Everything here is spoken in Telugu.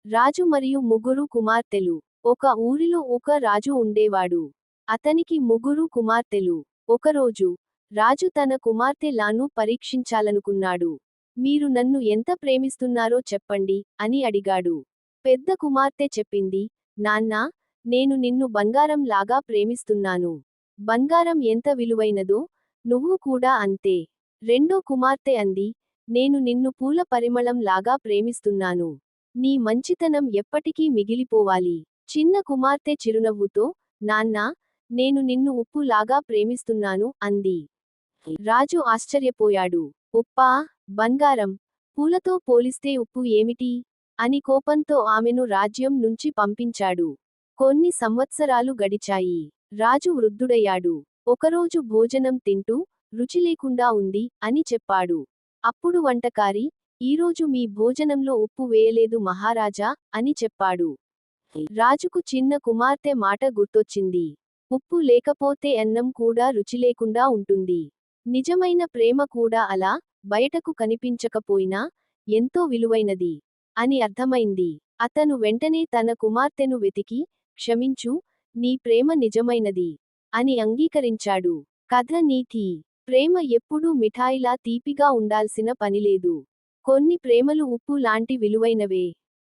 రాజు మరియు ముగ్గురు కుమార్తెలు. ఒక ఊరిలో ఒక రాజు ఉండేవాడు. అతనికి ముగ్గురు కుమార్తెలు. ఒకరోజు రాజు తన కుమార్తె లాను పరీక్షించాలనుకున్నాడు. మీరు నన్ను ఎంత ప్రేమిస్తున్నారో చెప్పండి అని అడిగాడు. పెద్ద కుమార్తె చెప్పింది, నాన్నా, నేను నిన్ను బంగారం లాగా ప్రేమిస్తున్నాను. బంగారం ఎంత విలువైనదో నువ్వు కూడా అంతే. రెండో కుమార్తె అంది, నేను నిన్ను పూల పరిమళం లాగా ప్రేమిస్తున్నాను. నీ మంచితనం ఎప్పటికీ మిగిలిపోవాలి. చిన్న కుమార్తె చిరునవ్వుతో, నాన్నా, నేను నిన్ను ఉప్పు లాగా ప్రేమిస్తున్నాను అంది. రాజు ఆశ్చర్యపోయాడు. ఉప్పా? బంగారం, పూలతో పోలిస్తే ఉప్పు ఏమిటి? అని కోపంతో ఆమెను రాజ్యం నుంచి పంపించాడు. కొన్ని సంవత్సరాలు గడిచాయి. రాజు వృద్ధుడయ్యాడు. ఒకరోజు భోజనం తింటూ, రుచి లేకుండా ఉంది అని చెప్పాడు. అప్పుడు వంటకారి, ఈరోజు మీ భోజనంలో ఉప్పు వేయలేదు మహారాజా అని చెప్పాడు. రాజుకు చిన్న కుమార్తె మాట గుర్తొచ్చింది. ఉప్పు లేకపోతే అన్నం కూడా రుచిలేకుండా ఉంటుంది. నిజమైన ప్రేమ కూడా అలా, బయటకు కనిపించకపోయినా, ఎంతో విలువైనది అని అర్థమైంది. అతను వెంటనే తన కుమార్తెను వెతికి, క్షమించు, నీ ప్రేమ నిజమైనది అని అంగీకరించాడు. కథ నీతి: ప్రేమ ఎప్పుడూ మిఠాయిలా తీపిగా ఉండాల్సిన పనిలేదు. కొన్ని ప్రేమలు ఉప్పు లాంటి విలువైనవే.